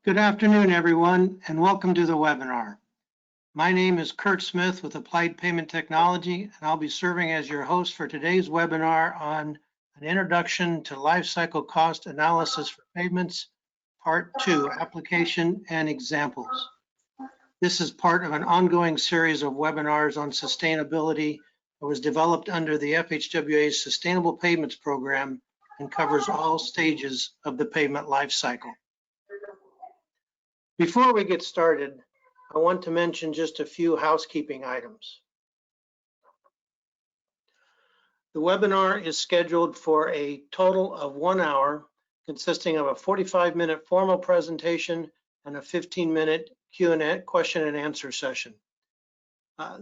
Good afternoon, everyone, and welcome to the webinar. My name is Kurt Smith with Applied Pavement Technology, and I'll be serving as your host for today's webinar on an introduction to life cycle cost analysis for pavements, Part 2, application and examples. This is part of an ongoing series of webinars on sustainability that was developed under the FHWA Sustainable Pavements program and covers all stages of the pavement life cycle. Before we get started, I want to mention just a few housekeeping items. The webinar is scheduled for a total of 1 hour, consisting of a 45-minute formal presentation and a 15-minute Q&A, question and answer session.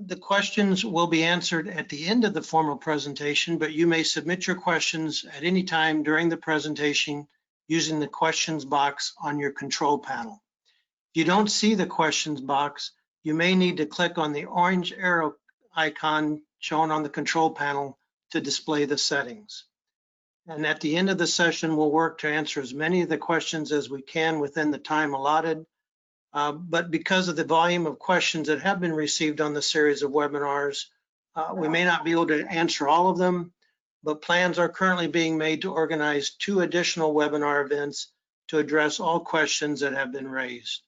The questions will be answered at the end of the formal presentation, but you may submit your questions at any time during the presentation using the questions box on your control panel. If you don't see the questions box, you may need to click on the orange arrow icon shown on the control panel to display the settings. And at the end of the session, we'll work to answer as many of the questions as we can within the time allotted. But because of the volume of questions that have been received on the series of webinars, we may not be able to answer all of them, but plans are currently being made to organize 2 additional webinar events to address all questions that have been raised.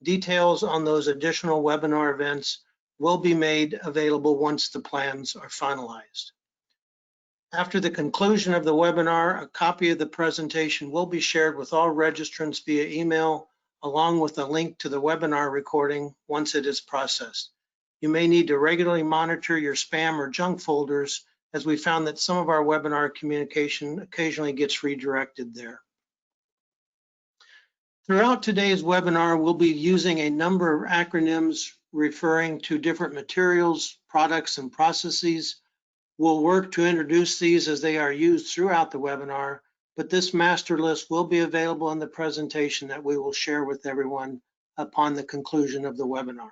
Details on those additional webinar events will be made available once the plans are finalized. After the conclusion of the webinar, a copy of the presentation will be shared with all registrants via email, along with a link to the webinar recording once it is processed. You may need to regularly monitor your spam or junk folders, as we found that some of our webinar communication occasionally gets redirected there. Throughout today's webinar, we'll be using a number of acronyms referring to different materials, products, and processes. We'll work to introduce these as they are used throughout the webinar, but this master list will be available in the presentation that we will share with everyone upon the conclusion of the webinar.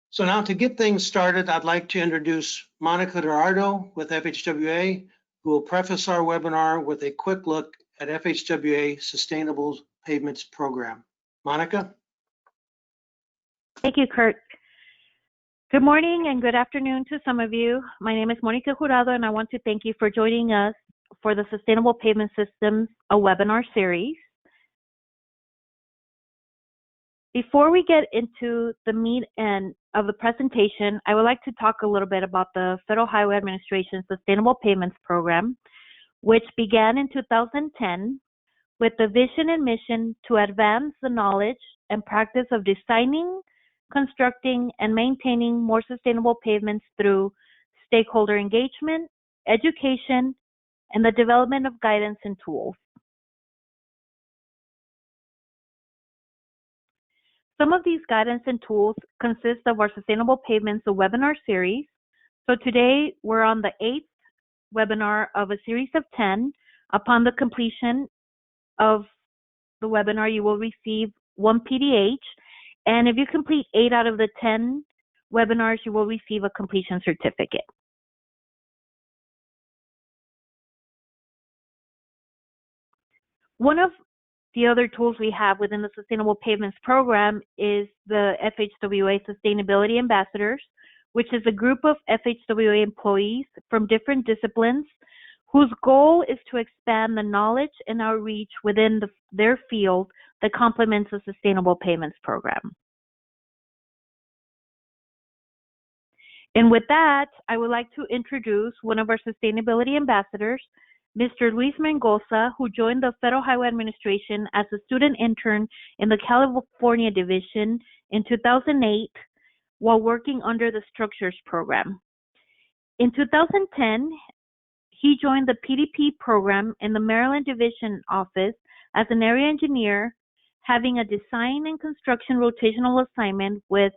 So now to get things started, I'd like to introduce Monica Gerardo with FHWA, who will preface our webinar with a quick look at FHWA Sustainable Pavements program. Monica? Thank you, Kurt. Good morning and good afternoon to some of you. My name is Monica Jurado, and I want to thank you for joining us for the Sustainable Pavement Systems, a webinar series. Before we get into the meat of the presentation, I would like to talk a little bit about the Federal Highway Administration Sustainable Pavements program, which began in 2010 with the vision and mission to advance the knowledge and practice of designing, constructing, and maintaining more sustainable pavements through stakeholder engagement, education, and the development of guidance and tools. Some of these guidance and tools consist of our Sustainable Pavements, a webinar series. So today we're on the 8th webinar of a series of 10. Upon the completion of the webinar, you will receive 1 PDH. And if you complete 8 out of the 10 webinars, you will receive a completion certificate. One of the other tools we have within the Sustainable Pavements program is the FHWA Sustainability Ambassadors, which is a group of FHWA employees from different disciplines whose goal is to expand the knowledge and outreach within their field that complements the Sustainable Pavements program. And with that, I would like to introduce one of our sustainability ambassadors, Mr. Luis Mendoza, who joined the Federal Highway Administration as a student intern in the California Division in 2008 while working under the Structures program. In 2010, he joined the PDP program in the Maryland Division office as an area engineer, having a design and construction rotational assignment with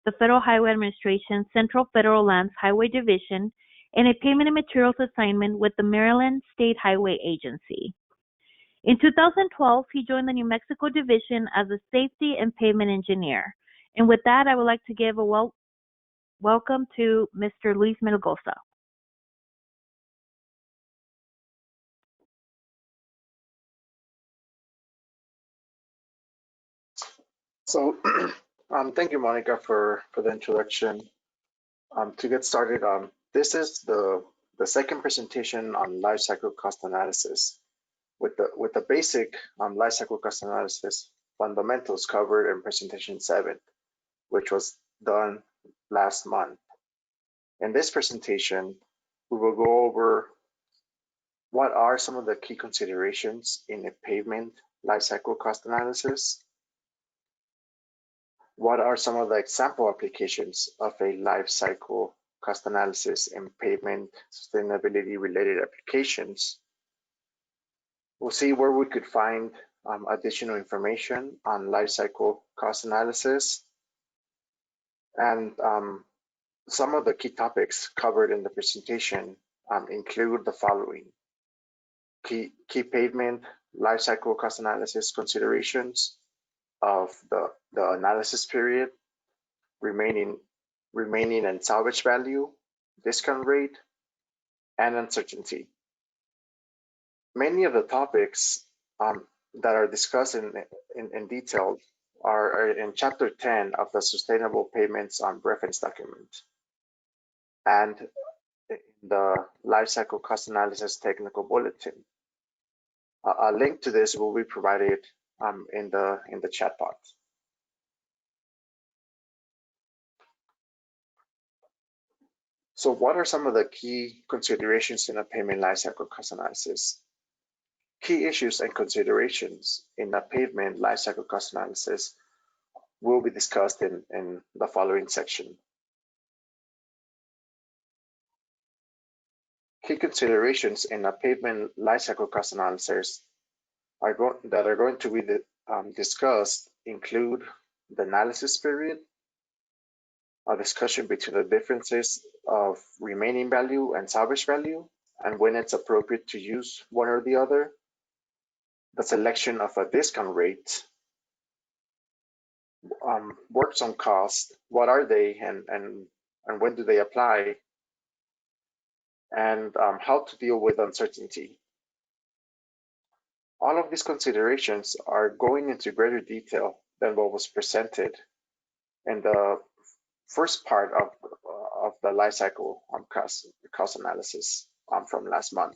the Federal Highway Administration Central Federal Lands Highway Division and a pavement and materials assignment with the Maryland State Highway Agency. In 2012, he joined the New Mexico Division as a safety and pavement engineer. And with that, I would like to give a welcome to Mr. Luis Mendoza. So thank you, Monica, for the introduction. To get started, this is the second presentation on life cycle cost analysis with the basic life cycle cost analysis fundamentals covered in presentation 7, which was done last month. In this presentation, we will go over what are some of the key considerations in a pavement life cycle cost analysis. What are some of the example applications of a life cycle cost analysis in pavement sustainability related applications? We'll see where we could find additional information on life cycle cost analysis, and some of the key topics covered in the presentation include the following: key pavement life cycle cost analysis considerations of the analysis period, remaining and salvage value, discount rate, and uncertainty. Many of the topics that are discussed in detail are in Chapter 10 of the Sustainable Pavements reference document, and the Life Cycle Cost Analysis Technical Bulletin. A link to this will be provided in the chat box. So what are some of the key considerations in a pavement lifecycle cost analysis? Key issues and considerations in a pavement lifecycle cost analysis will be discussed in the following section. Key considerations in a pavement lifecycle cost analysis that are going to be discussed include the analysis period, a discussion between the differences of remaining value and salvage value, and when it's appropriate to use one or the other, the selection of a discount rate, works on cost, what are they and when do they apply, and how to deal with uncertainty. All of these considerations are going into greater detail than what was presented in the first part of the life cycle cost analysis from last month.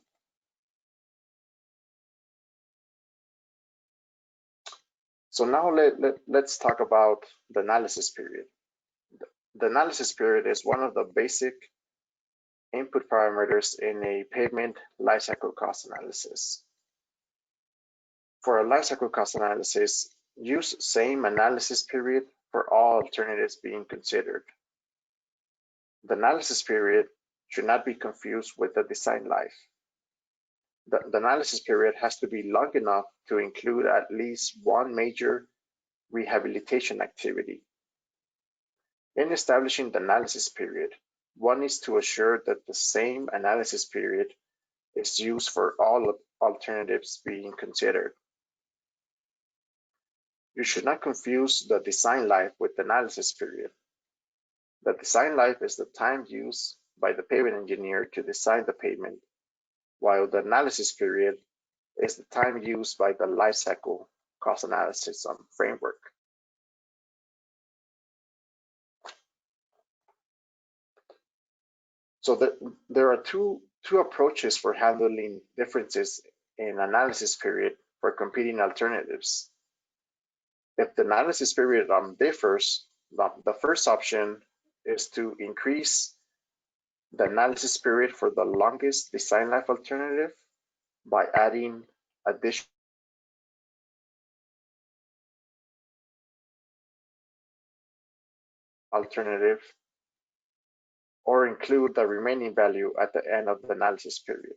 So now let's talk about the analysis period. The analysis period is one of the basic input parameters in a pavement life cycle cost analysis. For a life cycle cost analysis, use same analysis period for all alternatives being considered. The analysis period should not be confused with the design life. The analysis period has to be long enough to include at least one major rehabilitation activity. In establishing the analysis period, one needs to assure that the same analysis period is used for all alternatives being considered. You should not confuse the design life with the analysis period. The design life is the time used by the pavement engineer to design the pavement, while the analysis period is the time used by the life cycle cost analysis framework. So there are two approaches for handling differences in analysis period for competing alternatives. If the analysis period differs, the first option is to increase the analysis period for the longest design life alternative by adding additional alternative, or include the remaining value at the end of the analysis period.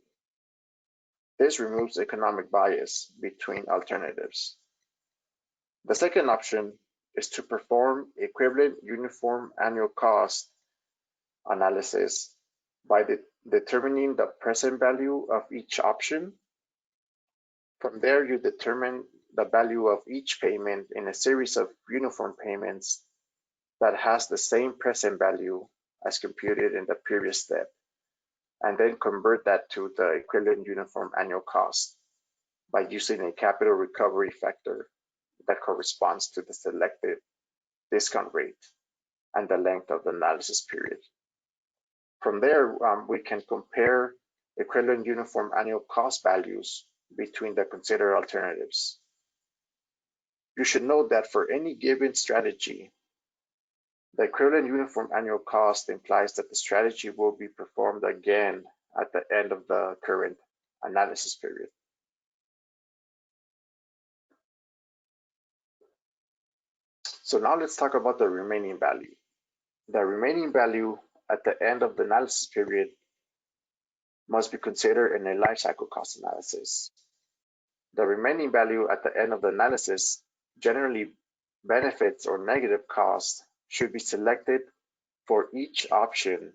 This removes economic bias between alternatives. The second option is to perform equivalent uniform annual cost analysis by determining the present value of each option. From there, you determine the value of each payment in a series of uniform payments that has the same present value as computed in the previous step, and then convert that to the equivalent uniform annual cost by using a capital recovery factor that corresponds to the selected discount rate, and the length of the analysis period. From there, we can compare equivalent uniform annual cost values between the considered alternatives. You should note that for any given strategy, the equivalent uniform annual cost implies that the strategy will be performed again at the end of the current analysis period. So now let's talk about the remaining value. The remaining value at the end of the analysis period must be considered in a life cycle cost analysis. The remaining value at the end of the analysis, generally benefits or negative costs, should be selected for each option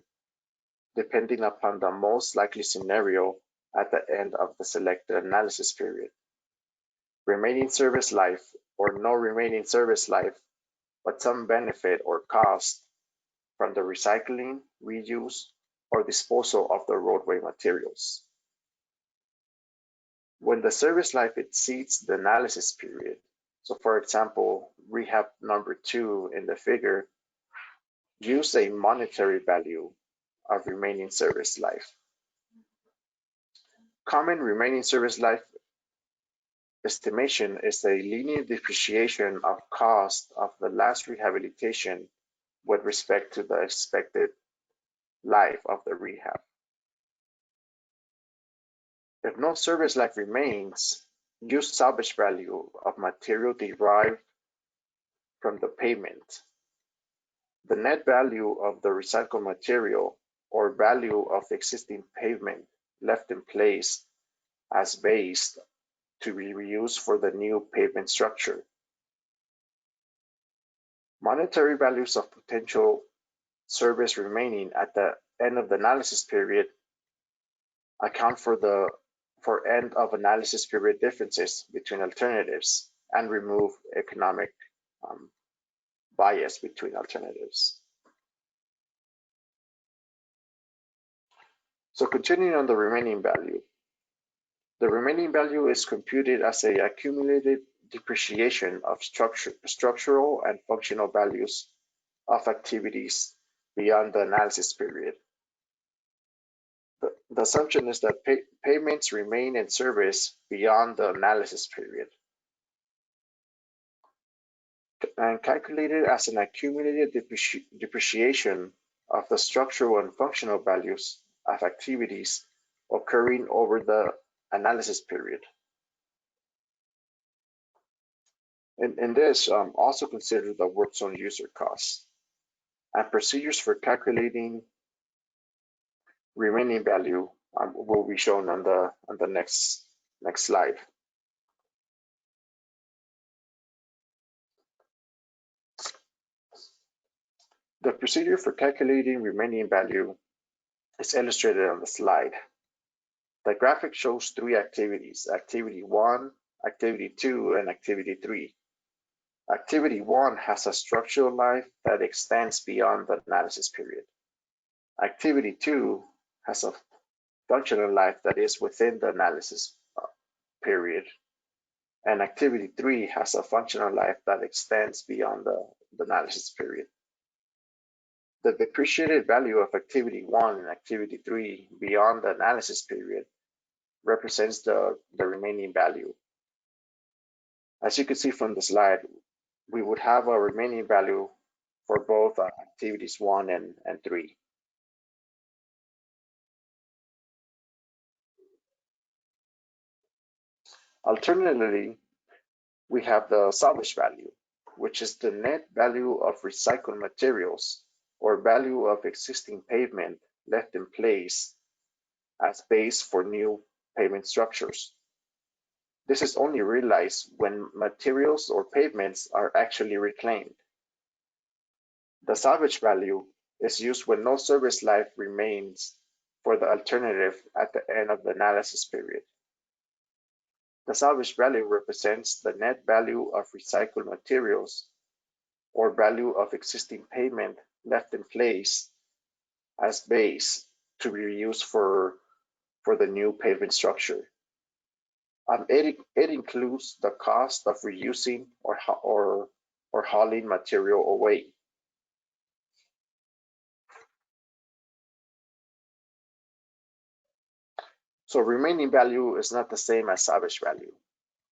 depending upon the most likely scenario at the end of the selected analysis period. Remaining service life or no remaining service life, but some benefit or cost from the recycling, reuse, or disposal of the roadway materials. When the service life exceeds the analysis period, so for example, rehab number 2 in the figure, use a monetary value of remaining service life. Common remaining service life estimation is a linear depreciation of cost of the last rehabilitation with respect to the expected life of the rehab. If no service life remains, use salvage value of material derived from the pavement. The net value of the recycled material or value of the existing pavement left in place as base to be reused for the new pavement structure. Monetary values of potential service remaining at the end of the analysis period account for end of analysis period differences between alternatives and remove economic bias between alternatives. So continuing on the remaining value. The remaining value is computed as an accumulated depreciation of structural and functional values of activities beyond the analysis period. The assumption is that payments remain in service beyond the analysis period. And calculated as an accumulated depreciation of the structural and functional values of activities occurring over the analysis period. In this, also consider the work zone user costs and procedures for calculating remaining value will be shown on the next slide. The procedure for calculating remaining value is illustrated on the slide. The graphic shows 3 activities: activity 1, activity 2, and activity 3. Activity 1 has a structural life that extends beyond the analysis period. Activity 2 has a functional life that is within the analysis period. And activity 3 has a functional life that extends beyond the analysis period. The depreciated value of activity 1 and activity 3 beyond the analysis period represents the remaining value. As you can see from the slide, we would have a remaining value for both activities 1 and 3. Alternatively, we have the salvage value, which is the net value of recycled materials or value of existing pavement left in place as base for new pavement structures. This is only realized when materials or pavements are actually reclaimed. The salvage value is used when no service life remains for the alternative at the end of the analysis period. The salvage value represents the net value of recycled materials or value of existing pavement left in place as base to be reused for the new pavement structure. It includes the cost of reusing or or hauling material away. So remaining value is not the same as salvage value.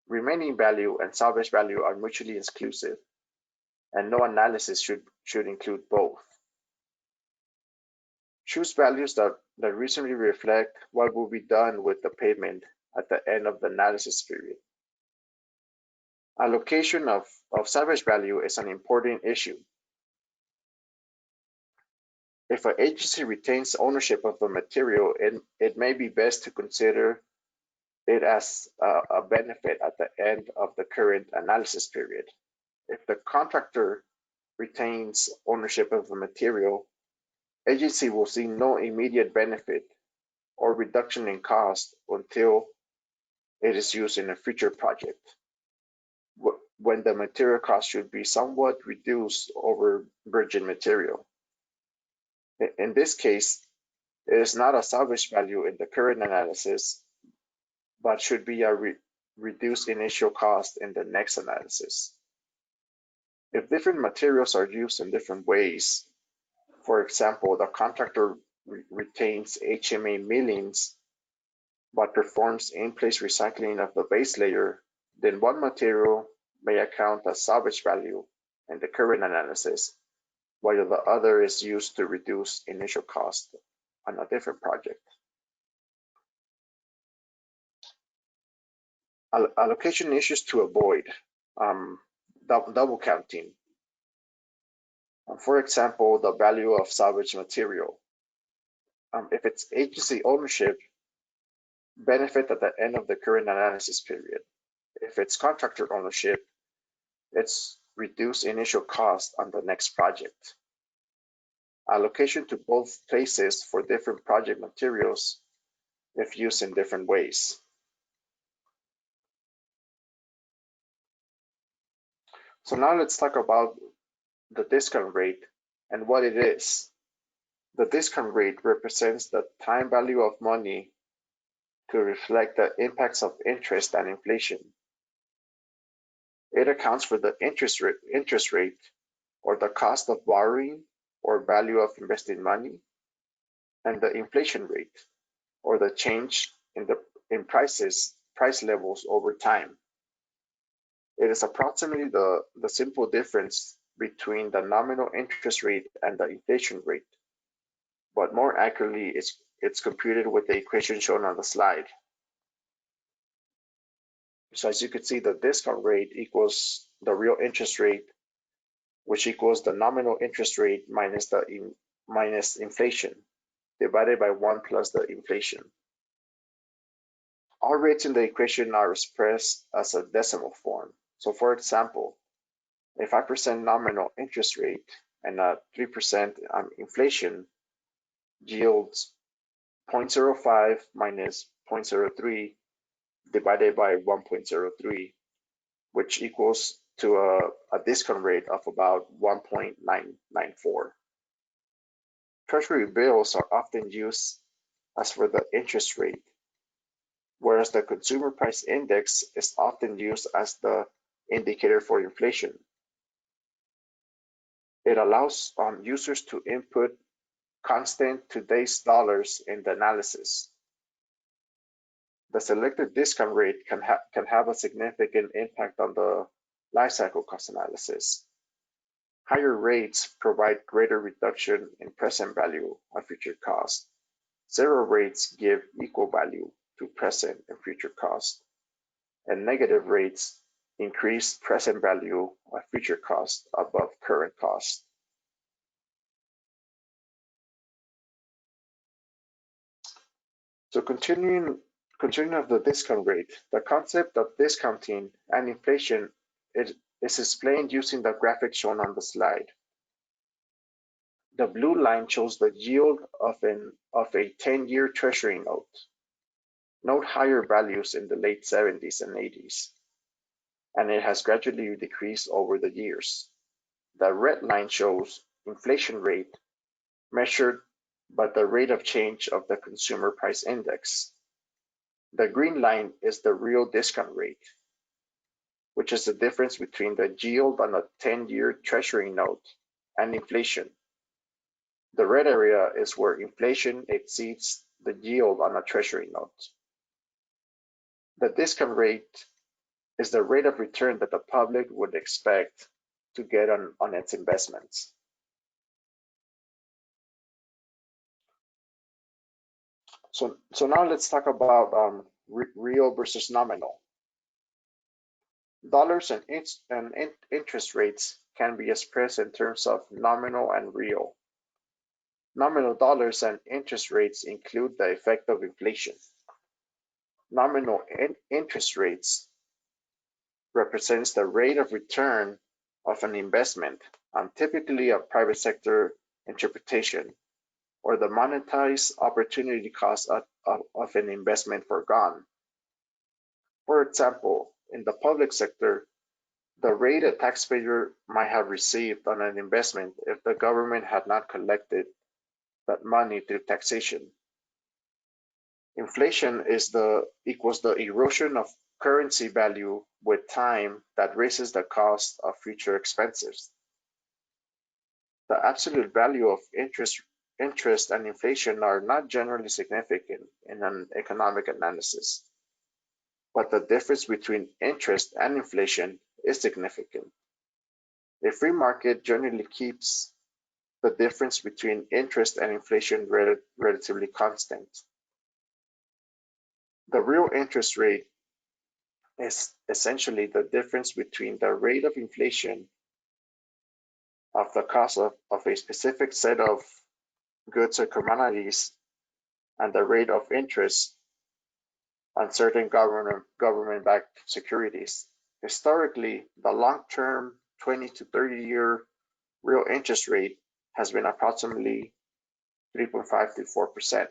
Remaining value and salvage value are mutually exclusive, and no analysis should include both. Choose values that reasonably reflect what will be done with the pavement at the end of the analysis period. Allocation of salvage value is an important issue. If an agency retains ownership of the material, it may be best to consider it as a benefit at the end of the current analysis period. If the contractor retains ownership of the material, agency will see no immediate benefit or reduction in cost until it is used in a future project, when the material cost should be somewhat reduced over virgin material. In this case, it is not a salvage value in the current analysis, but should be a reduced initial cost in the next analysis. If different materials are used in different ways, for example, the contractor retains HMA millings but performs in-place recycling of the base layer, then one material may account as salvage value in the current analysis, while the other is used to reduce initial cost on a different project. Allocation issues to avoid: double counting. For example, the value of salvage material. If it's agency ownership, benefit at the end of the current analysis period. If it's contractor ownership, it's reduced initial cost on the next project. Allocation to both places for different project materials if used in different ways. So now let's talk about the discount rate and what it is. The discount rate represents the time value of money to reflect the impacts of interest and inflation. It accounts for the interest rate or the cost of borrowing or value of invested money, and the inflation rate or the change in price levels over time. It is approximately the simple difference between the nominal interest rate and the inflation rate, but more accurately, it's computed with the equation shown on the slide. So as you can see, the discount rate equals the real interest rate, which equals the nominal interest rate minus inflation, divided by 1 plus the inflation. All rates in the equation are expressed as a decimal form. So for example, a 5% nominal interest rate and a 3% inflation yields 0.05 minus 0.03 divided by 1.03, which equals to a discount rate of about 1.994. Treasury bills are often used as for the interest rate, whereas the consumer price index is often used as the indicator for inflation. It allows users to input constant today's dollars in the analysis. The selected discount rate can have a significant impact on the lifecycle cost analysis. Higher rates provide greater reduction in present value of future cost. Zero rates give equal value to present and future cost, and negative rates increase present value of future cost above current cost. So continuing of the discount rate, the concept of discounting and inflation is explained using the graphic shown on the slide. The blue line shows the yield of a 10-year Treasury note. Note higher values in the late 70s and 80s, and it has gradually decreased over the years. The red line shows inflation rate measured by the rate of change of the consumer price index. The green line is the real discount rate, which is the difference between the yield on a 10-year Treasury note and inflation. The red area is where inflation exceeds the yield on a Treasury note. The discount rate is the rate of return that the public would expect to get on its investments. So now let's talk about real versus nominal. Dollars and interest rates can be expressed in terms of nominal and real. Nominal dollars and interest rates include the effect of inflation. Nominal interest rates represents the rate of return of an investment on typically a private sector interpretation, or the monetized opportunity cost of an investment foregone. For example, in the public sector, the rate a taxpayer might have received on an investment if the government had not collected that money through taxation. Inflation equals the erosion of currency value with time that raises the cost of future expenses. The absolute value of interest and inflation are not generally significant in an economic analysis, but the difference between interest and inflation is significant. A free market generally keeps the difference between interest and inflation relatively constant. The real interest rate is essentially the difference between the rate of inflation of the cost of a specific set of goods or commodities and the rate of interest on certain government-backed securities. Historically, the long-term 20 to 30-year real interest rate has been approximately 3.5 to 4%.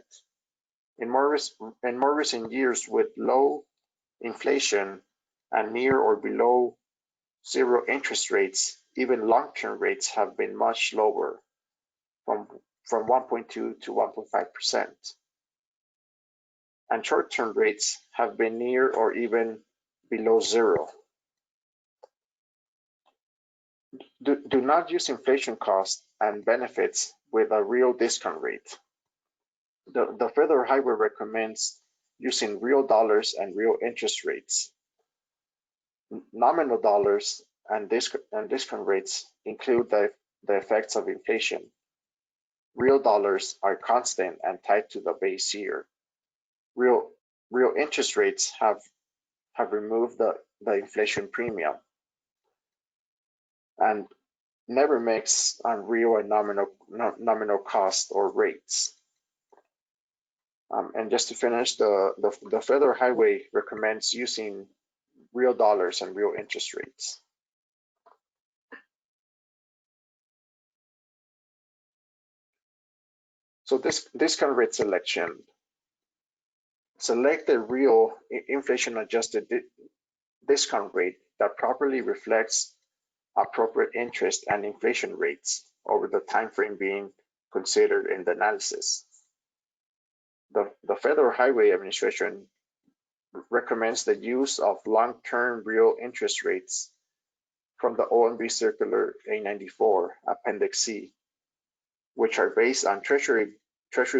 In more recent years, with low inflation and near or below zero interest rates, even long-term rates have been much lower, from 1.2 to 1.5%. And short-term rates have been near or even below zero. Do not use inflation costs and benefits with a real discount rate. The Federal Highway recommends using real dollars and real interest rates. Nominal dollars and discount rates include the effects of inflation. Real dollars are constant and tied to the base year. Real interest rates have removed the inflation premium and never mix on real and nominal cost or rates. And just to finish, the Federal Highway recommends using real dollars and real interest rates. So this discount rate selection. Select the real inflation-adjusted discount rate that properly reflects appropriate interest and inflation rates over the time frame being considered in the analysis. The Federal Highway Administration recommends the use of long-term real interest rates from the OMB Circular A94, Appendix C, which are based on Treasury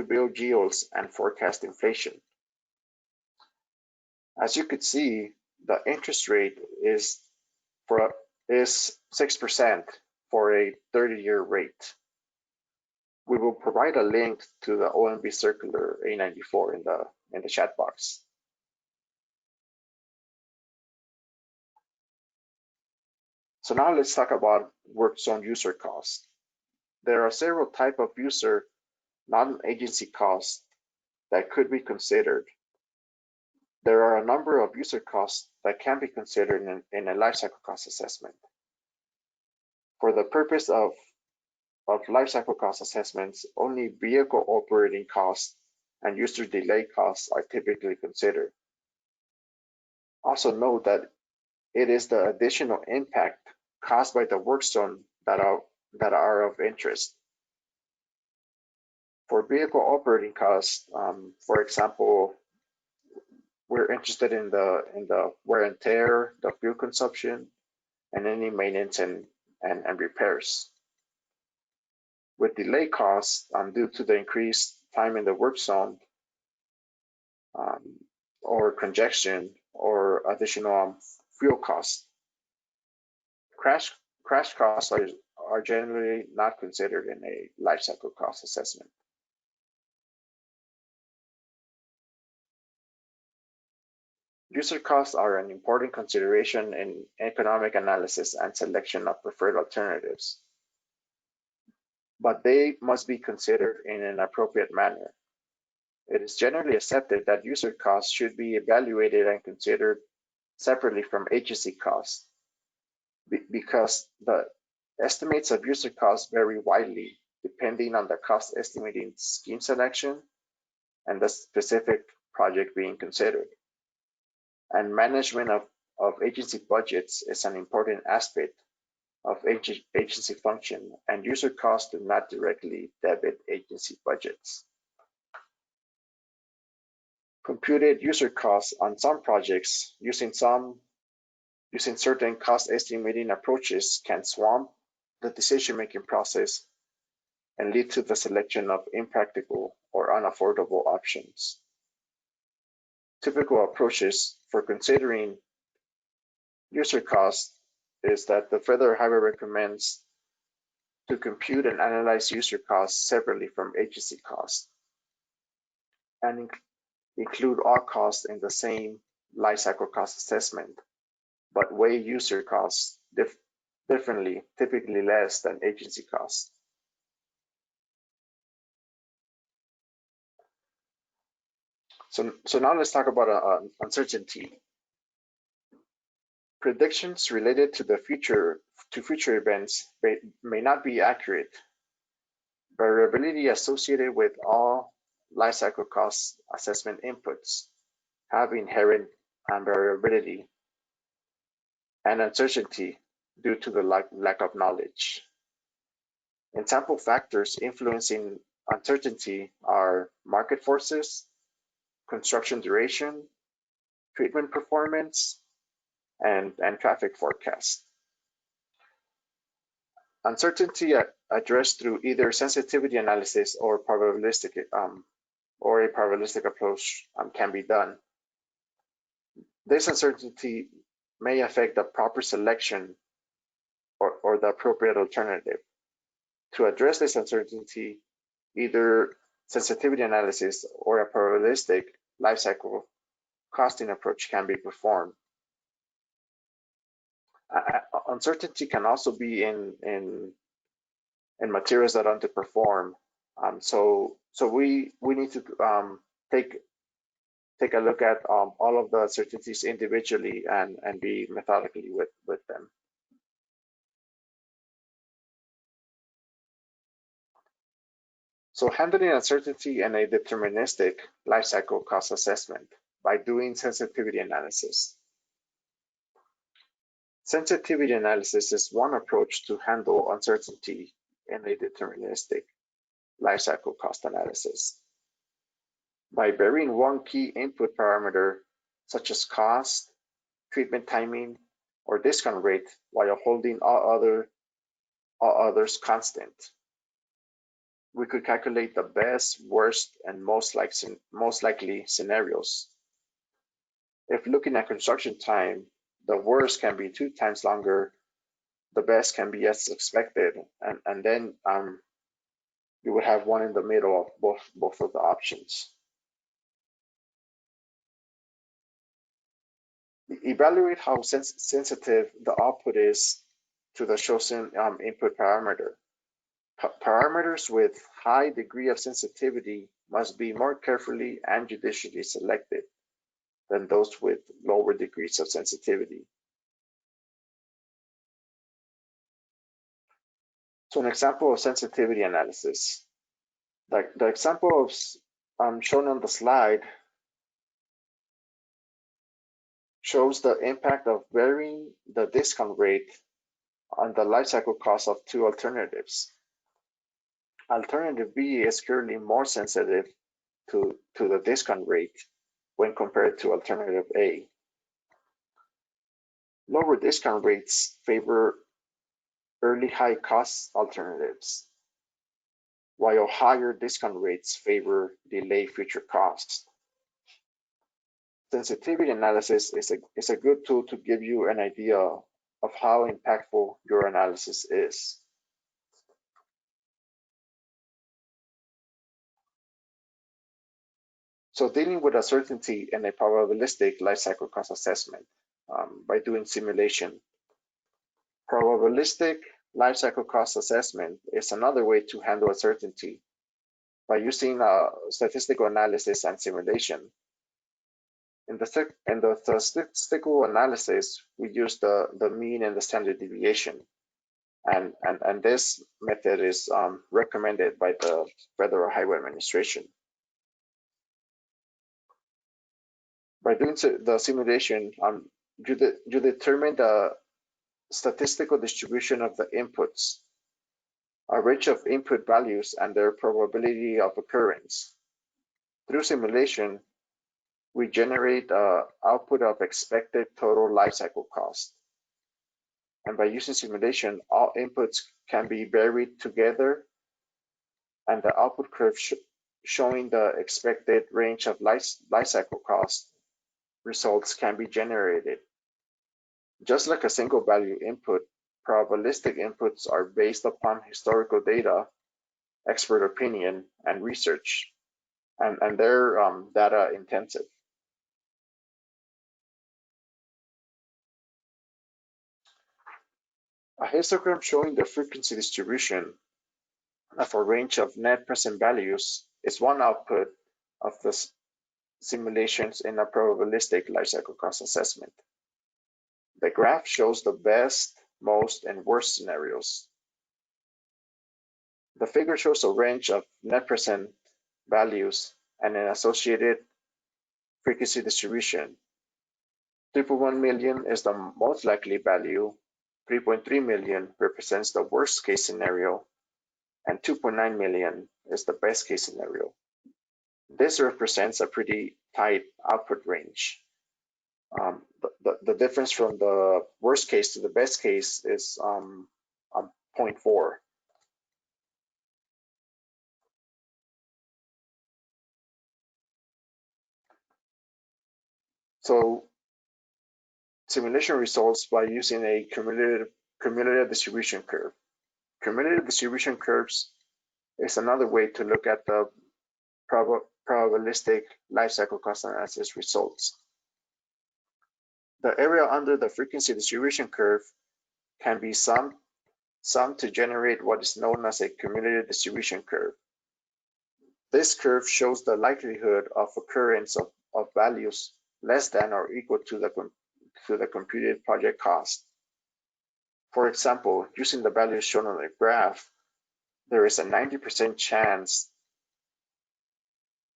Bill yields and forecast inflation. As you could see, the interest rate is 6% for a 30-year rate. We will provide a link to the OMB Circular A94 in the chat box. So now let's talk about work zone user costs. There are several types of user non-agency costs that could be considered. There are a number of user costs that can be considered in a lifecycle cost assessment. For the purpose of lifecycle cost assessments, only vehicle operating costs and user delay costs are typically considered. Also note that it is the additional impact caused by the work zone that are of interest. For vehicle operating costs, for example, we're interested in the wear and tear, the fuel consumption, and any maintenance and repairs. With delay costs due to the increased time in the work zone, or congestion, or additional fuel costs. Crash costs are generally not considered in a life cycle cost assessment. User costs are an important consideration in economic analysis and selection of preferred alternatives, but they must be considered in an appropriate manner. It is generally accepted that user costs should be evaluated and considered separately from agency costs, because the estimates of user costs vary widely depending on the cost estimating scheme selection and the specific project being considered. And management of agency budgets is an important aspect of agency function, and user costs do not directly debit agency budgets. Computed user costs on some projects using certain cost estimating approaches can swamp the decision-making process and lead to the selection of impractical or unaffordable options. Typical approaches for considering user costs is that the Federal Highway recommends to compute and analyze user costs separately from agency costs, and include all costs in the same life cycle cost assessment, but weigh user costs differently, typically less than agency costs. So now let's talk about uncertainty. Predictions related to future events may not be accurate. Variability associated with all life cycle cost assessment inputs have inherent variability and uncertainty due to the lack of knowledge. Example factors influencing uncertainty are market forces, construction duration, treatment performance, and traffic forecast. Uncertainty addressed through either sensitivity analysis or a probabilistic approach can be done. This uncertainty may affect the proper selection or the appropriate alternative. To address this uncertainty, either sensitivity analysis or a probabilistic life cycle costing approach can be performed. Uncertainty can also be in materials that underperform. So we need to take a look at all of the uncertainties individually and be methodically with them. So handling uncertainty in a deterministic life cycle cost assessment by doing sensitivity analysis. Sensitivity analysis is one approach to handle uncertainty in a deterministic life cycle cost analysis. By varying one key input parameter, such as cost, treatment timing, or discount rate, while holding all others constant, we could calculate the best, worst, and most likely scenarios. If looking at construction time, the worst can be 2 times longer, the best can be as expected, and then you would have one in the middle of both of the options. Evaluate how sensitive the output is to the chosen input parameter. Parameters with high degree of sensitivity must be more carefully and judiciously selected than those with lower degrees of sensitivity. So an example of sensitivity analysis. The example shown on the slide shows the impact of varying the discount rate on the life cycle cost of 2 alternatives. Alternative B is currently more sensitive to the discount rate, when compared to alternative A. Lower discount rates favor early high-cost alternatives, while higher discount rates favor delayed future costs. Sensitivity analysis is a good tool to give you an idea of how impactful your analysis is. So dealing with uncertainty in a probabilistic life cycle cost assessment by doing simulation. Probabilistic life cycle cost assessment is another way to handle uncertainty by using statistical analysis and simulation. In the statistical analysis, we use the mean and the standard deviation. And this method is recommended by the Federal Highway Administration. By doing the simulation, you determine the statistical distribution of the inputs, a range of input values, and their probability of occurrence. Through simulation, we generate an output of expected total life cycle cost. And by using simulation, all inputs can be buried together, and the output curve showing the expected range of life cycle cost results can be generated. Just like a single value input, probabilistic inputs are based upon historical data, expert opinion, and research, and they're data intensive. A histogram showing the frequency distribution of a range of net present values is one output of the simulations in a probabilistic life cycle cost assessment. The graph shows the best, most, and worst scenarios. The figure shows a range of net present values and an associated frequency distribution. 3.1 million is the most likely value, 3.3 million represents the worst case scenario, and 2.9 million is the best case scenario. This represents a pretty tight output range. The difference from the worst case to the best case is 0.4. So simulation results by using a cumulative distribution curve. Cumulative distribution curves is another way to look at the probabilistic life cycle cost analysis results. The area under the frequency distribution curve can be summed to generate what is known as a cumulative distribution curve. This curve shows the likelihood of occurrence of values less than or equal to the computed project cost. For example, using the values shown on the graph, there is a 90% chance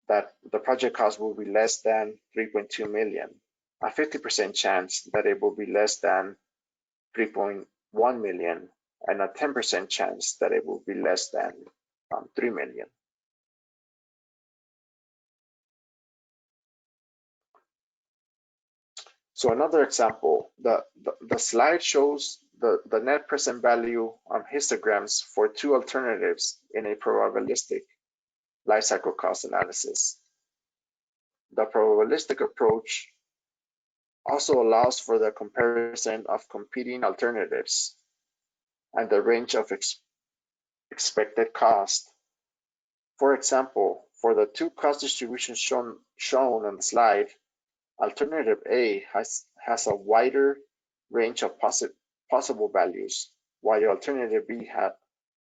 that the project cost will be less than 3.2 million, a 50% chance that it will be less than 3.1 million, and a 10% chance that it will be less than 3 million. So another example, the slide shows the net present value on histograms for two alternatives in a probabilistic life cycle cost analysis. The probabilistic approach also allows for the comparison of competing alternatives and the range of expected cost. For example, for the two cost distributions shown on the slide, alternative A has a wider range of possible values, while alternative B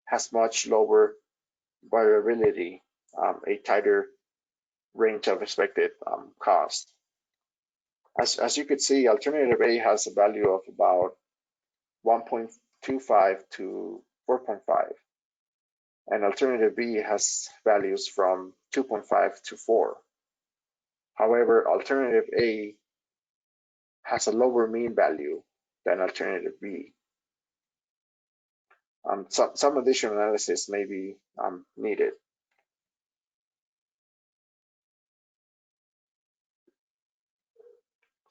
has much lower variability, a tighter range of expected cost. As you could see, alternative A has a value of about 1.25 to 4.5, and alternative B has values from 2.5 to 4. However, alternative A has a lower mean value than alternative B. Some additional analysis may be needed.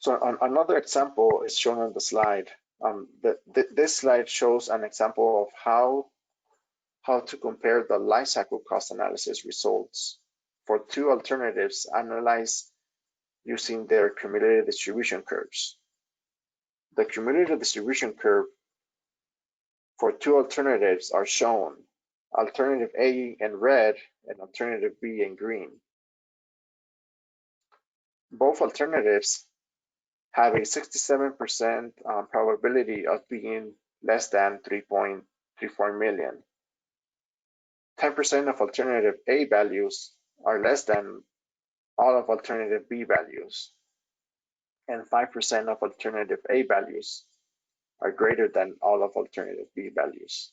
So another example is shown on the slide. This slide shows an example of how to compare the life cycle cost analysis results for two alternatives analyzed using their cumulative distribution curves. The cumulative distribution curve for two alternatives are shown, alternative A in red and alternative B in green. Both alternatives have a 67% probability of being less than 3.34 million. 10% of alternative A values are less than all of alternative B values, and 5% of alternative A values are greater than all of alternative B values.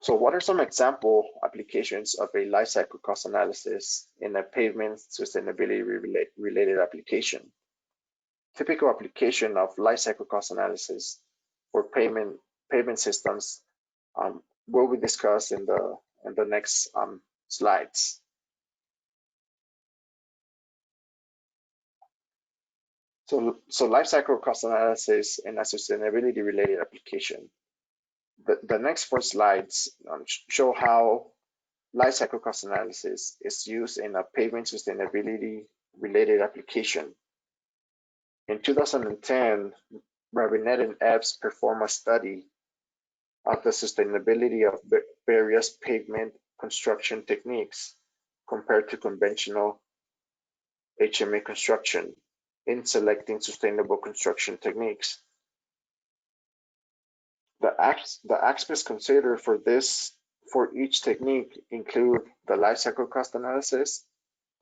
So what are some example applications of a life cycle cost analysis in a pavement sustainability related application? Typical application of life cycle cost analysis for pavement systems will be discussed in the next slides. So life cycle cost analysis in a sustainability related application. The next 4 slides show how life cycle cost analysis is used in a pavement sustainability related application. In 2010, Robinette and Epps performed a study of the sustainability of various pavement construction techniques compared to conventional HMA construction in selecting sustainable construction techniques. The aspects considered for each technique include the life cycle cost analysis,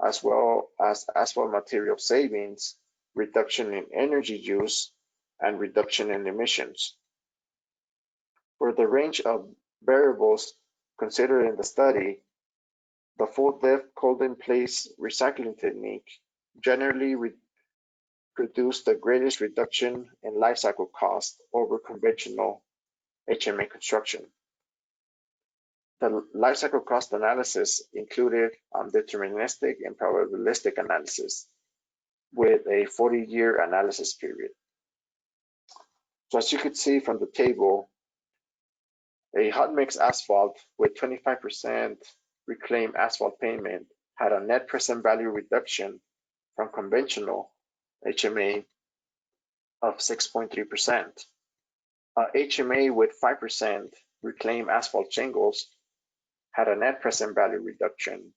as well as asphalt material savings, reduction in energy use, and reduction in emissions. For the range of variables considered in the study, the full depth cold-in-place recycling technique generally produced the greatest reduction in life cycle cost over conventional HMA construction. The life cycle cost analysis included deterministic and probabilistic analysis with a 40-year analysis period. So as you could see from the table, a hot mix asphalt with 25% reclaimed asphalt pavement had a net present value reduction from conventional HMA of 6.3%. HMA with 5% reclaimed asphalt shingles had a net present value reduction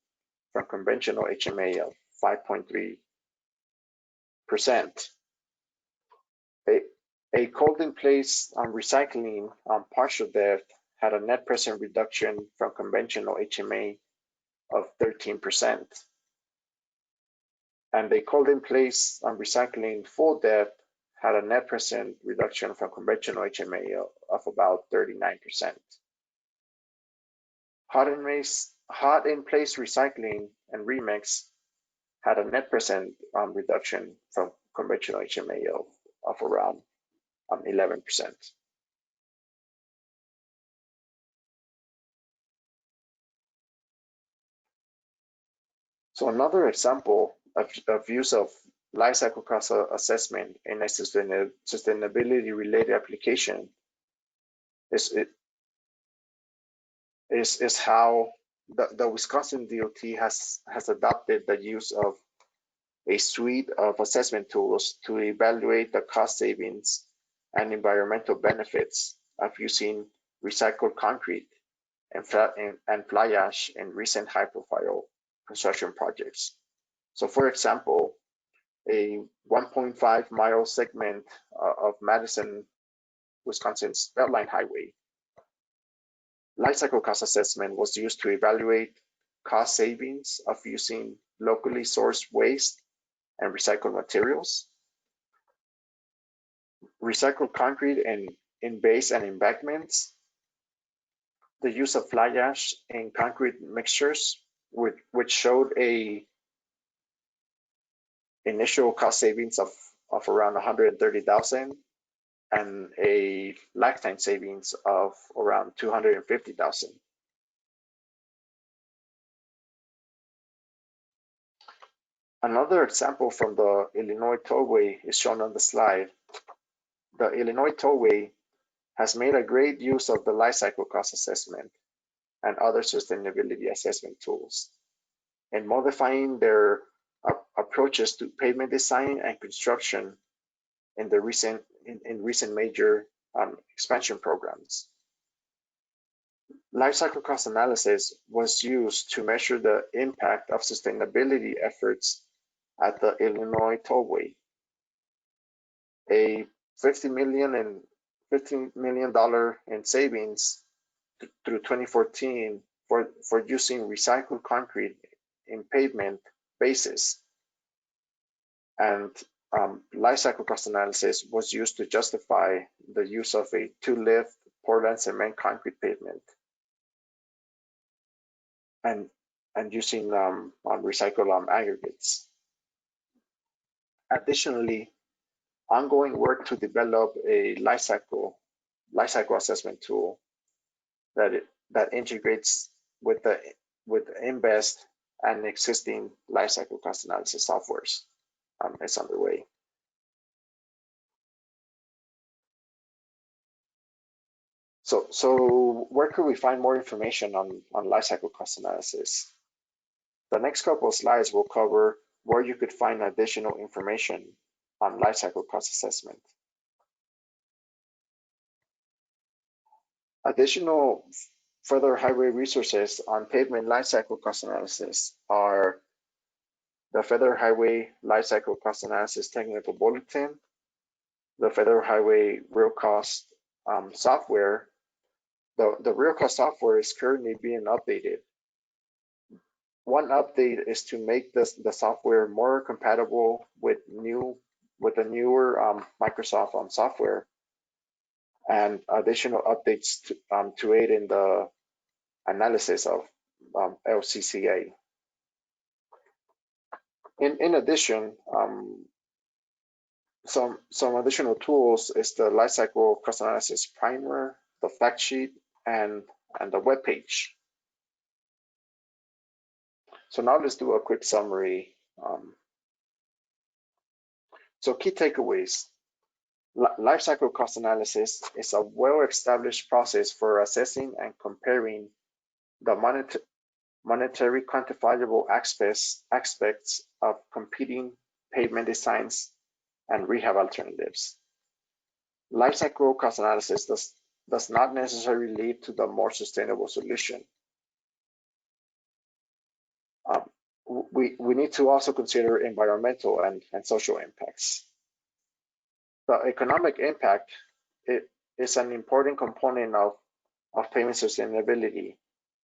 from conventional HMA of 5.3%. A cold-in-place recycling partial depth had a net present reduction from conventional HMA of 13%. And a cold-in-place recycling full depth had a net present reduction from conventional HMA of about 39%. Hot-in-place recycling and remix had a net present reduction from conventional HMA of around 11%. So another example of use of life cycle cost assessment in a sustainability related application is how the Wisconsin DOT has adopted the use of a suite of assessment tools to evaluate the cost savings and environmental benefits of using recycled concrete and fly ash in recent high-profile construction projects. So for example, a 1.5-mile segment of Madison, Wisconsin's Beltline Highway. Life cycle cost assessment was used to evaluate cost savings of using locally sourced waste and recycled materials, recycled concrete in base and embankments, the use of fly ash in concrete mixtures, which showed a initial cost savings of around $130,000 and a lifetime savings of around $250,000. Another example from the Illinois Tollway is shown on the slide. The Illinois Tollway has made a great use of the life cycle cost assessment and other sustainability assessment tools in modifying their approaches to pavement design and construction in recent major expansion programs. Life cycle cost analysis was used to measure the impact of sustainability efforts at the Illinois Tollway. A $15 million in savings through 2014 for using recycled concrete in pavement bases. And life cycle cost analysis was used to justify the use of a 2-lift Portland cement concrete pavement and using recycled aggregates. Additionally, ongoing work to develop a life cycle assessment tool that integrates with InBest and existing life cycle cost analysis softwares is underway. So where could we find more information on life cycle cost analysis? The next couple of slides will cover where you could find additional information on life cycle cost assessment. Additional further highway resources on pavement life cycle cost analysis are the Federal Highway Life Cycle Cost Analysis Technical Bulletin, the Federal Highway Real Cost software. The real cost software is currently being updated. One update is to make the software more compatible with the newer Microsoft software, and additional updates to aid in the analysis of LCCA. In addition, some additional tools is the life cycle cost analysis primer, the fact sheet, and the web page. So now let's do a quick summary. So key takeaways. Life cycle cost analysis is a well-established process for assessing and comparing the monetary quantifiable aspects of competing pavement designs and rehab alternatives. Life cycle cost analysis does not necessarily lead to the more sustainable solution. We need to also consider environmental and social impacts. The economic impact is an important component of pavement sustainability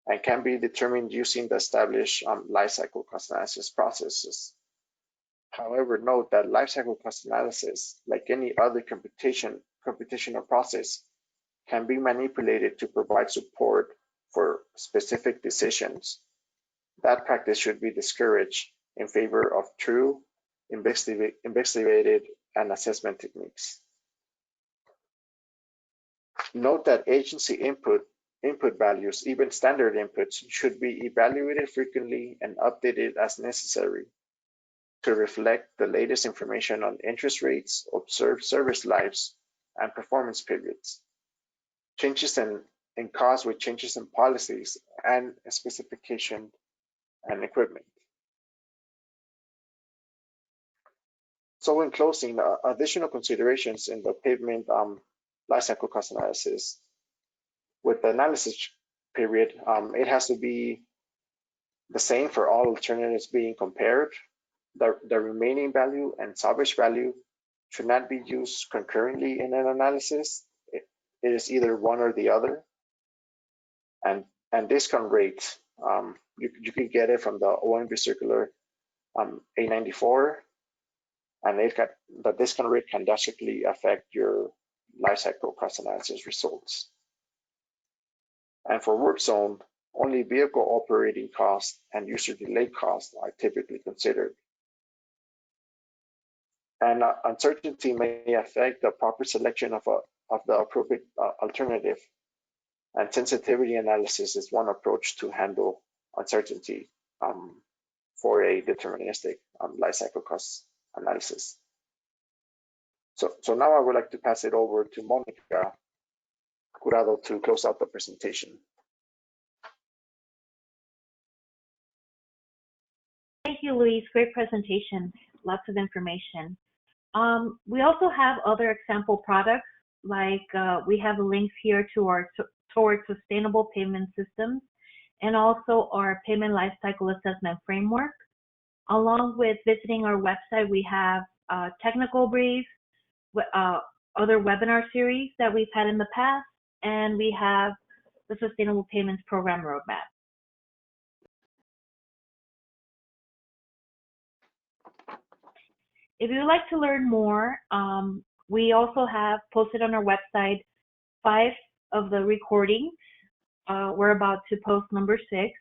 and can be determined using the established life cycle cost analysis processes. However, note that life cycle cost analysis, like any other computational process, can be manipulated to provide support for specific decisions. That practice should be discouraged in favor of true, investigated, and assessment techniques. Note that agency input values, even standard inputs, should be evaluated frequently and updated as necessary to reflect the latest information on interest rates, observed service lives, and performance periods. Changes in cost with changes in policies and specification and equipment. So in closing, additional considerations in the pavement life cycle cost analysis. With the analysis period, it has to be the same for all alternatives being compared. The remaining value and salvage value should not be used concurrently in an analysis. It is either one or the other. And discount rate, you can get it from the OMB circular A94, and the discount rate can drastically affect your life cycle cost analysis results. And for work zone, only vehicle operating costs and user delay costs are typically considered. And uncertainty may affect the proper selection of the appropriate alternative. And sensitivity analysis is one approach to handle uncertainty for a deterministic life cycle cost analysis. So now I would like to pass it over to Monica Curado to close out the presentation. Thank you, Luis. Great presentation. Lots of information. We also have other example products, like we have links here to our towards sustainable payment systems, and also our payment lifecycle assessment framework. Along with visiting our website, we have technical briefs, other webinar series that we've had in the past, and we have the Sustainable Payments Program Roadmap. If you would like to learn more, we also have posted on our website 5 of the recordings. We're about to post number 6,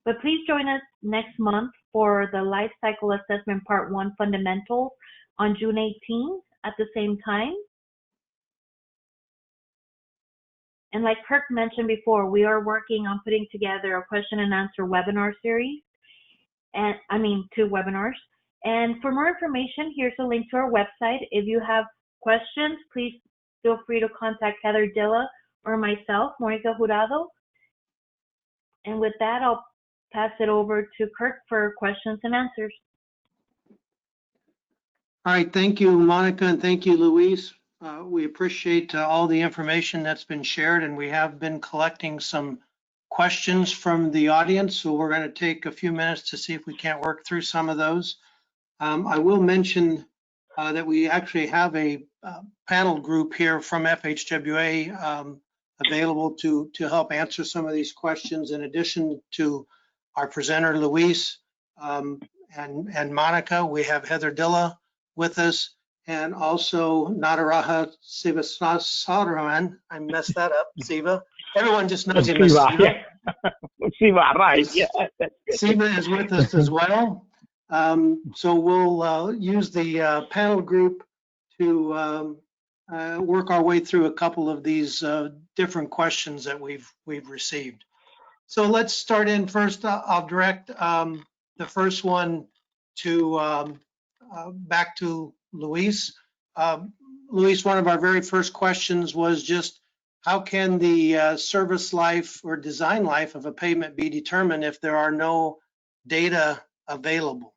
but please join us next month for the Life Cycle Assessment Part 1 Fundamentals on June 18th at the same time. And like Kirk mentioned before, we are working on putting together a question and answer webinar series, and 2 webinars. And for more information, here's a link to our website. If you have questions, please feel free to contact Heather Dilla or myself, Monica Jurado. And with that, I'll pass it over to Kirk for questions and answers. All right, thank you, Monica, and thank you, Luis. We appreciate all the information that's been shared, and we have been collecting some questions from the audience, so we're going to take a few minutes to see if we can't work through some of those. I will mention that we actually have a panel group here from FHWA available to help answer some of these questions, in addition to our presenter, Luis, and Monica. We have Heather Dilla with us, and also Nataraja Sivasaran. I messed that up, Siva. Everyone just knows him as Siva. Yeah. Siva, right, yeah. Siva is with us as well. So we'll use the panel group to work our way through a couple of these different questions that we've received. So let's start in first. I'll direct the first one to back to Luis. Luis, one of our very first questions was just, how can the service life or design life of a pavement be determined if there are no data available?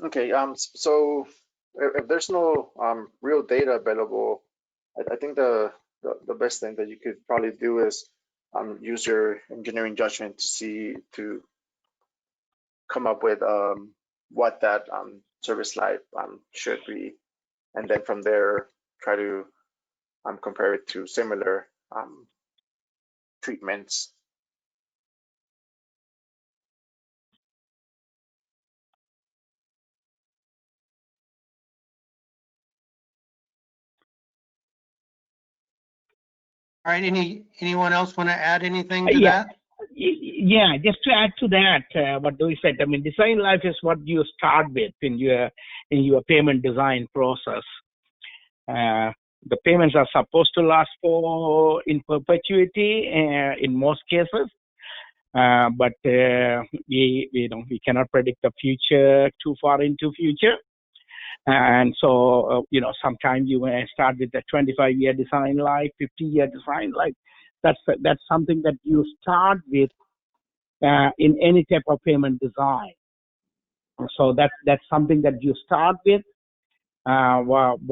Okay, so if there's no real data available, I think the best thing that you could probably do is use your engineering judgment to come up with what that service life should be, and then from there try to compare it to similar treatments. All right, anyone else want to add anything to Yeah. that? Yeah, just to add to that, what Louis said, I mean, design life is what you start with in your payment design process. The payments are supposed to last in perpetuity in most cases, but we cannot predict the future too far into future. And so, sometimes you may start with a 25-year design life, 50-year design life. That's something that you start with in any type of payment design. So that's something that you start with. What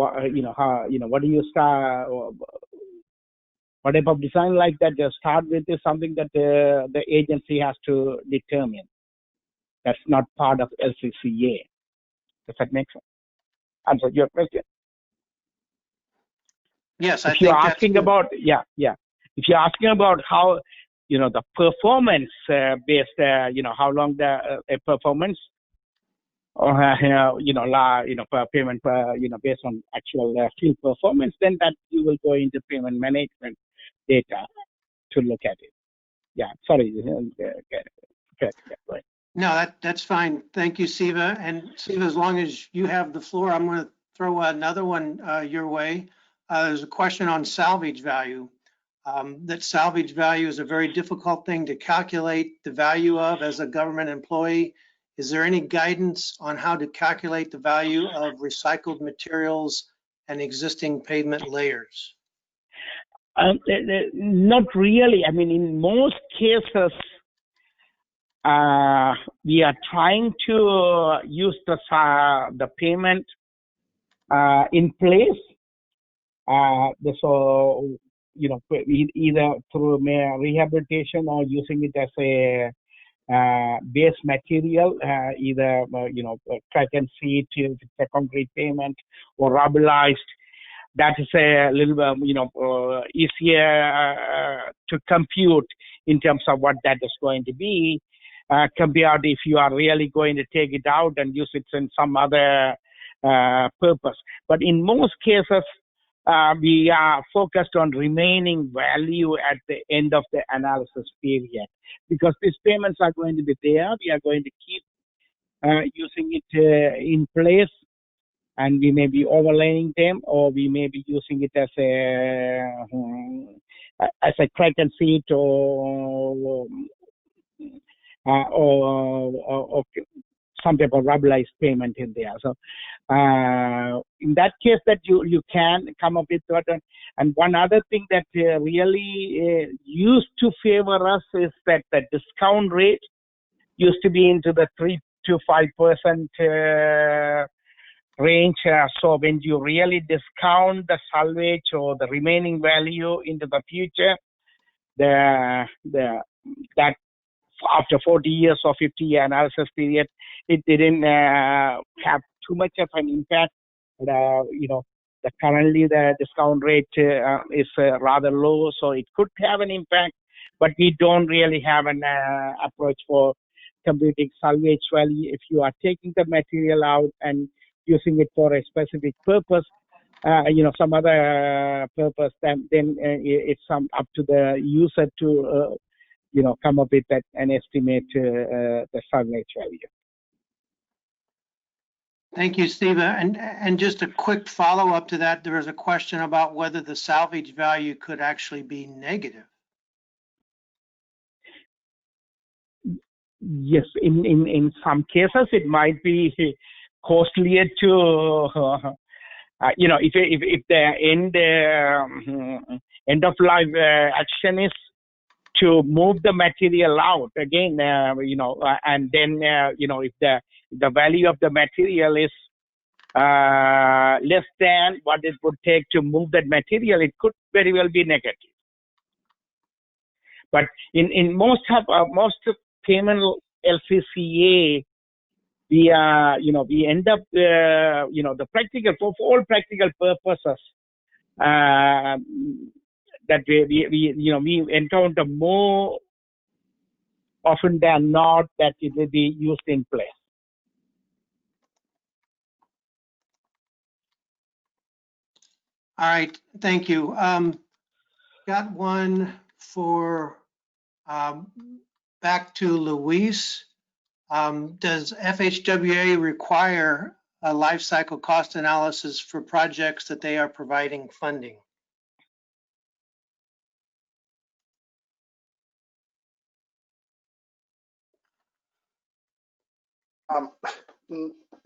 do you start? What type of design like that you start with is something that the agency has to determine. That's not part of LCCA. Does that make sense? Answer your question. Yes, if you're asking about if you're asking about how the performance based how long the performance or per payment based on actual field performance, then that you will go into payment management data to look at it. Yeah, sorry. No, that's fine. Thank you, Siva. And Siva, as long as you have the floor, I'm going to throw another one your way. There's a question on salvage value. that salvage value is a very difficult thing to calculate the value of as a government employee. Is there any guidance on how to calculate the value of recycled materials and existing pavement layers? Not really. I mean, in most cases, we are trying to use the payment in place. So, you know, either through rehabilitation or using it as a base material, either you know, crack and seat if it's a concrete pavement, or rubberized. That is a little you know, easier to compute in terms of what that is going to be, compared if you are really going to take it out and use it in some other purpose. But in most cases, we are focused on remaining value at the end of the analysis period, because these payments are going to be there. We are going to keep using it in place, and we may be overlaying them, or we may be using it as a crack and seat or some type of rubberized payment in there. So in that case, that you can come up with that. And one other thing that really used to favor us is that the discount rate used to be into the 3 to 5% range. So when you really discount the salvage or the remaining value into the future, that after 40 years or 50-year analysis period, it didn't have too much of an impact. You know, currently the discount rate is rather low, so it could have an impact, but we don't really have an approach for computing salvage value. If you are taking the material out and using it for a specific purpose, you know, some other purpose, then it's up to the user to you know, come up with that and estimate the salvage value. Thank you, Steve. And just a quick follow-up to that, there was a question about whether the salvage value could actually be negative. Yes, in some cases it might be costlier to you know, if the end of life action is to move the material out again, you know, and then you know, if the value of the material is less than what it would take to move that material, it could very well be negative. But in most payment LCCA, we you know, we end up you know, the practical, for all practical purposes, that we you know, we encounter more often than not that it will be used in place. All right, thank you. Got one for back to Luis. Does FHWA require a life cycle cost analysis for projects that they are providing funding?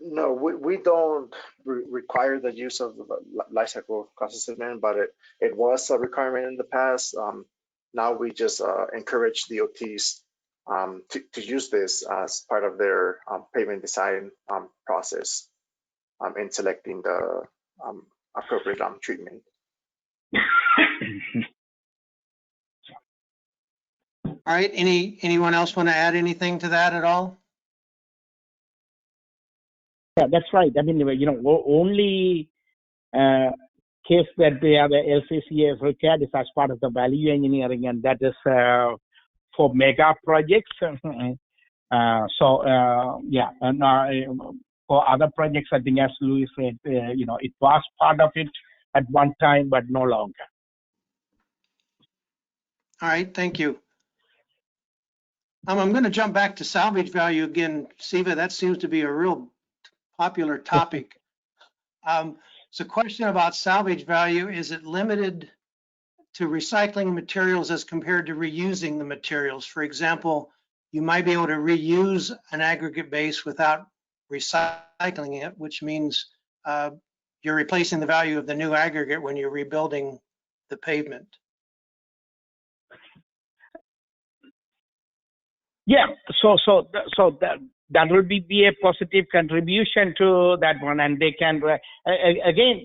No, we don't require the use of the life cycle cost assessment, but it was a requirement in the past. Now we just encourage DOTs to use this as part of their pavement design process in selecting the appropriate treatment. All right, anyone else want to add anything to that at all? Yeah, that's right. I mean, you know, only case that the LCCA is required is as part of the value engineering, and that is for mega projects. So yeah, and for other projects, I think as Louis said, you know, it was part of it at one time, but no longer. All right, thank you. I'm going to jump back to salvage value again, Siva. That seems to be a real popular topic. So question about salvage value, is it limited to recycling materials as compared to reusing the materials. For example, you might be able to reuse an aggregate base without recycling it, which means you're replacing the value of the new aggregate when you're rebuilding the pavement. Yeah, so that will be a positive contribution to that one, and they can again,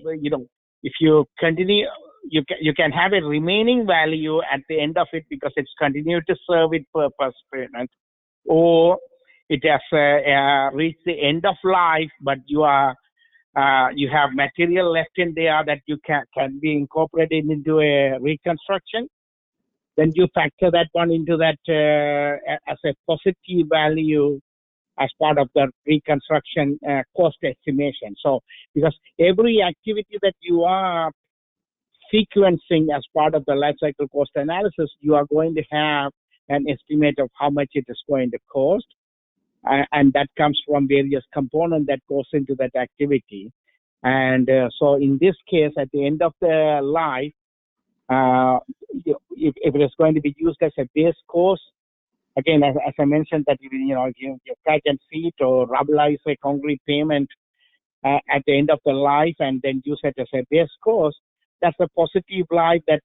if you continue, you can have a remaining value at the end of it because it's continued to serve its purpose, or it has reached the end of life, but you have material left in there that you can be incorporated into a reconstruction. Then you factor that one into that as a positive value as part of the reconstruction cost estimation. So, because every activity that you are sequencing as part of the life cycle cost analysis, you are going to have an estimate of how much it is going to cost, and that comes from various components that goes into that activity. And so, in this case, at the end of the life, if it is going to be used as a base course, again, as I mentioned, that you crack and seat or rubblize a concrete pavement at the end of the life, and then use it as a base course. That's a positive life that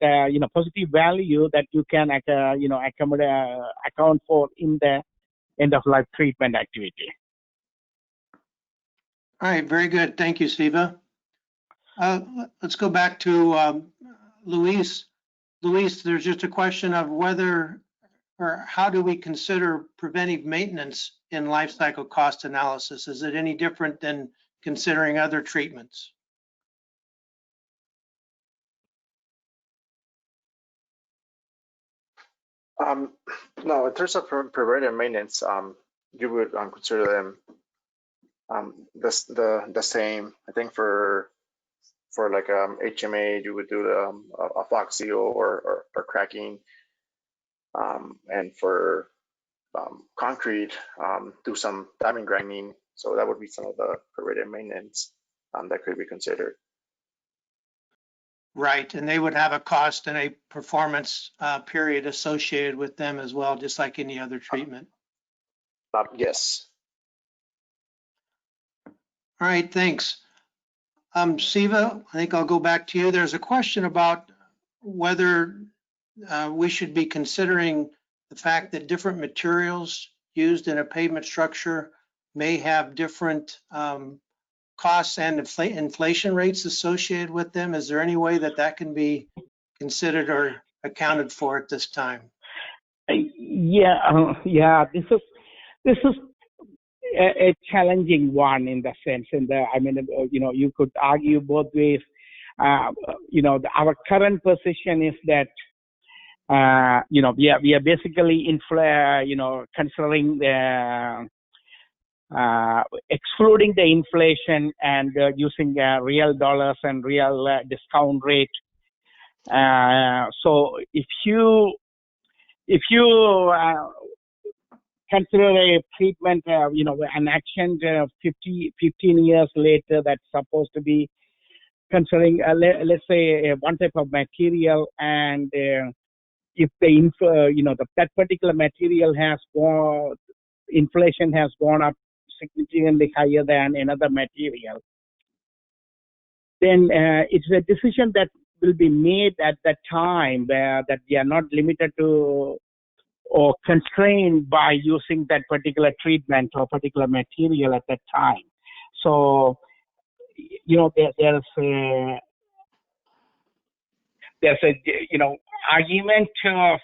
positive value that you can account for in the end of life treatment activity. All right, very good. Thank you, Siva. Let's go back to Luis. Luis, there's just a question of whether or how do we consider preventive maintenance in life cycle cost analysis? Is it any different than considering other treatments? No, in terms of preventive maintenance, you would consider them the same. I think for like HMA, you would do a flock seal or cracking, and for concrete, do some diamond grinding. So that would be some of the preventive maintenance that could be considered. Right, and they would have a cost and a performance period associated with them as well, just like any other treatment. Yes. All right, thanks. Siva, I think I'll go back to you. There's a question about whether we should be considering the fact that different materials used in a pavement structure may have different costs and inflation rates associated with them. Is there any way that can be considered or accounted for at this time? Yeah, this is a challenging one in the sense, you could argue both ways. Our current position is that we are basically considering the excluding the inflation and using real dollars and real discount rate. So if you consider a treatment, an action 15 years later that's supposed to be considering, let's say, one type of material, and if that particular material inflation has gone up significantly higher than another material, then it's a decision that will be made at that time that we are not limited to or constrained by using that particular treatment or particular material at that time. So, there's a argument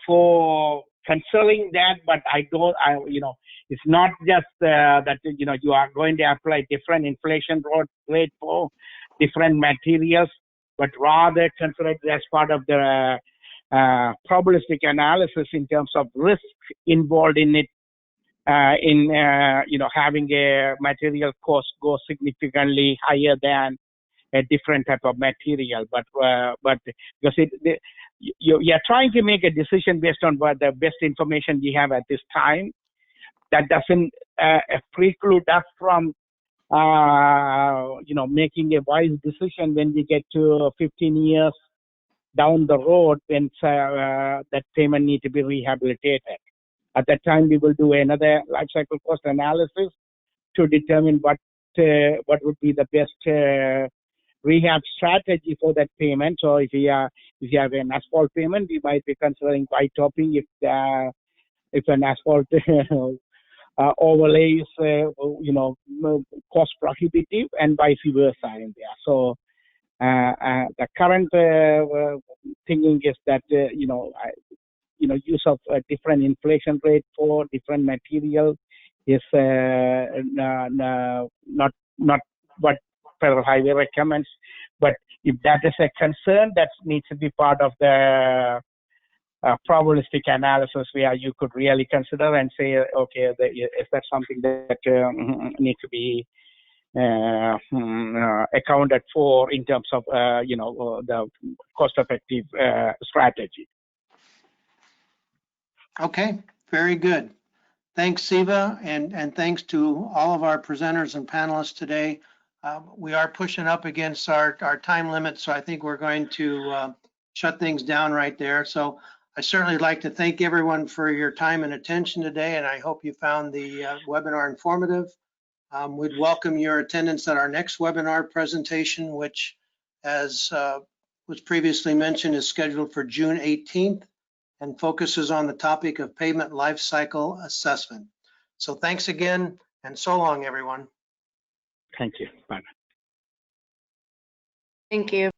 for considering that, but it's not just that you are going to apply different inflation rate for different materials, but rather consider it as part of the probabilistic analysis in terms of risk involved in it, having a material cost go significantly higher than a different type of material, but because you're trying to make a decision based on what the best information we have at this time, that doesn't preclude us from making a wise decision when we get to 15 years down the road when that payment need to be rehabilitated. At that time, we will do another life cycle cost analysis to determine what would be the best rehab strategy for that payment. So if you have an asphalt payment, we might be considering white topping if an asphalt overlay is cost prohibitive, and vice versa in there. So the current thinking is that use of a different inflation rate for different material is not what Federal Highway recommends. But if that is a concern, that needs to be part of the probabilistic analysis, where you could really consider and say, okay, is that something that needs to be accounted for in terms of the cost-effective strategy. Okay, very good. Thanks, Siva, and thanks to all of our presenters and panelists today. We are pushing up against our time limit, so I think we're going to shut things down right there. So I certainly like to thank everyone for your time and attention today, and I hope you found the webinar informative. We'd welcome your attendance at our next webinar presentation, which, as was previously mentioned, is scheduled for June 18th and focuses on the topic of pavement life cycle assessment. So thanks again, and so long, everyone. Thank you. Bye. Thank you.